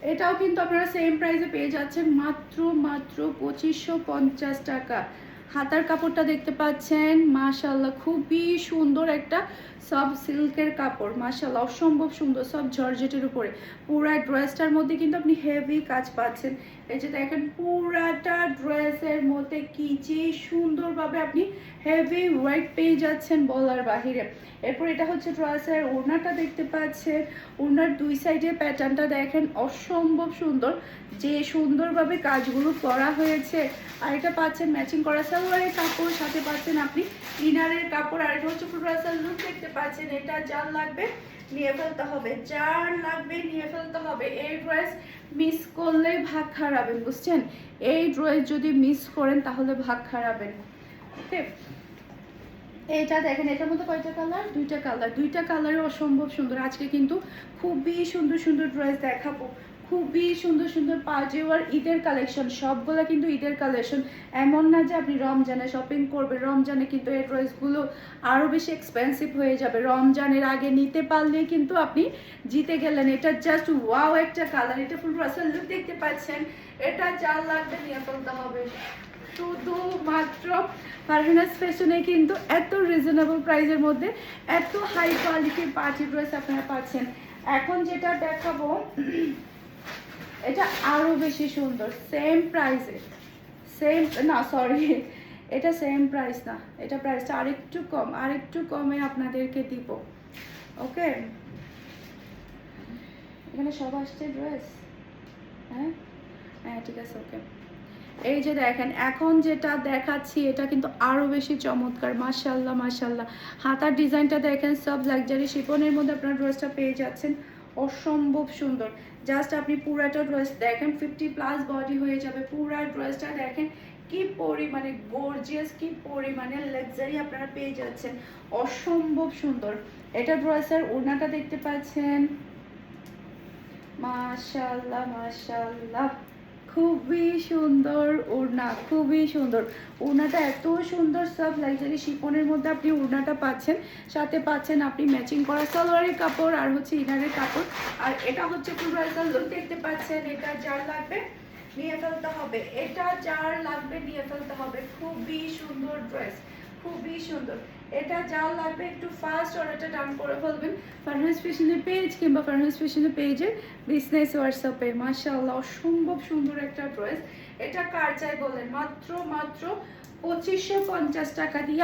এটাও কিন্তু আপনারা সেম প্রাইসে পেয়ে যাচ্ছেন মাত্র মাত্র 2550 টাকা। হাতার কাপড়টা দেখতে পাচ্ছেন, মাশাআল্লাহ খুবই সুন্দর একটা সফট সিল্কের কাপড়, মাশাআল্লাহ অসম্ভব সুন্দর, সব জর্জেটের উপরে। পুরা ড্রেসটার মধ্যে কিন্তু আপনি হেভি কাজ পাচ্ছেন। এই যে দেখেন পুরাটা ড্রেসের মধ্যে কি যে সুন্দরভাবে আপনি হেভি ওয়াইট পেয়ে যাচ্ছেন বলার বাহিরে। এরপর এটা হচ্ছে ড্রেসের ওড়নাটা দেখতে পাচ্ছেন, ওড়নার দুই সাইডের প্যাটার্নটা দেখেন অসম্ভব সুন্দর, যে সুন্দরভাবে কাজগুলো করা হয়েছে। আর এটা পাচ্ছেন ম্যাচিং করা সালোয়ারের কাপড়, সাথে পাচ্ছেন আপনি ইনারের কাপড়। আর এটা হচ্ছে ফুল ড্রেসের লুক দেখতে পাচ্ছেন। এটা যার লাগবে নিয়ে ফেলতে হবে, যার লাগবে নিয়ে ফেলতে হবে। এই ড্রেস মিস করলে ভাগ খারাপেন, বুঝছেন? এই ড্রেস যদি মিস করেন তাহলে ভাগ খারাপেন। ওকে, এইটা দেখেন, এটার মধ্যে কয়টা কালার? দুইটা কালার, দুইটা কালারে অসম্ভব সুন্দর। আজকে কিন্তু খুবই সুন্দর সুন্দর ড্রেস দেখাবো, খুবই সুন্দর সুন্দর পাজেওয়ার ঈদের কালেকশন, সবগুলো কিন্তু ঈদের কালেকশন। এমন না যে আপনি রমজানে শপিং করবেন, রমজানে কিন্তু এই ড্রেসগুলো আরও বেশি এক্সপেন্সিভ হয়ে যাবে। রমজানের আগে নিতে পারলেই কিন্তু আপনি জিতে গেলেন। এটা জাস্ট ওয়াও একটা কালার, এটা ফুল ড্রেসের লুক দেখতে পাচ্ছেন। এটা যার লাগবে নিয়ে ফেলতে হবে। শুধুমাত্র ফারহানাস ফ্যাশনে কিন্তু এত রিজনেবল প্রাইসের মধ্যে এত হাই কোয়ালিটির পার্টি ড্রেস আপনারা পাচ্ছেন। এখন যেটা দেখাবো এটা আরও বেশি সুন্দর, সেম প্রাইসে, সেম না সরি, এটা সেম প্রাইস না, এটা প্রাইসটা আরেকটু কম, আরেকটু কমে আপনাদেরকে দিব। ওকে, এখানে সব আসছে ড্রেস। হ্যাঁ হ্যাঁ ঠিক আছে, ওকে। এই যে দেখেন, এখন যেটা দেখাচ্ছি এটা কিন্তু আরও বেশি চমৎকার, মাশাআল্লাহ মাশাআল্লাহ। হাতার ডিজাইনটা দেখেন, সব লাক্সারি শিফনের মধ্যে আপনার ড্রেসটা পেয়ে যাচ্ছেন, অসম্ভব সুন্দর। জাস্ট আপনি পুরাটা ড্রেস দেখেন, 50+ বডি হয়ে যাবে। পুরা ড্রেসটা দেখেন কি পরিমাণে গর্জিয়াস, কি পরিমাণে লাক্সারি আপনারা পেয়ে যাচ্ছেন, অসম্ভব সুন্দর। এটা ড্রেসের ওড়নাটা দেখতে পাচ্ছেন, মাশাআল্লাহ মাশাআল্লাহ খুবই সুন্দর ওড়না, খুবই সুন্দর। ওড়নাটা এত সুন্দর, সব লাক্সারি শিফনের মধ্যে আপনি ওড়নাটা পাচ্ছেন, সাথে পাচ্ছেন আপনি ম্যাচিং করা সালোয়ারের কাপড় আর হচ্ছে ইনারের কাপড়। আর এটা হচ্ছে পুরো একটা লুক দেখতে পাচ্ছেন। এটা যার লাগবে নিয়ে ফেলতে হবে, এটা যার লাগবে নিয়ে ফেলতে হবে। খুবই সুন্দর ড্রেস, খুবই সুন্দর। এটা যার লাগবে একটু ফাস্ট অর্ডারটা ডান করে ফেলবেন ফারহানাস ফ্যাশনের পেজ কিংবা ফারহানাস ফ্যাশনের পেজের বিজনেস হোয়াটসঅ্যাপে। মাশাআল্লাহ অসম্ভব সুন্দর একটা ড্রেস। এটা কার চাই বলেন? মাত্র মাত্র 2550 টাকা দিয়ে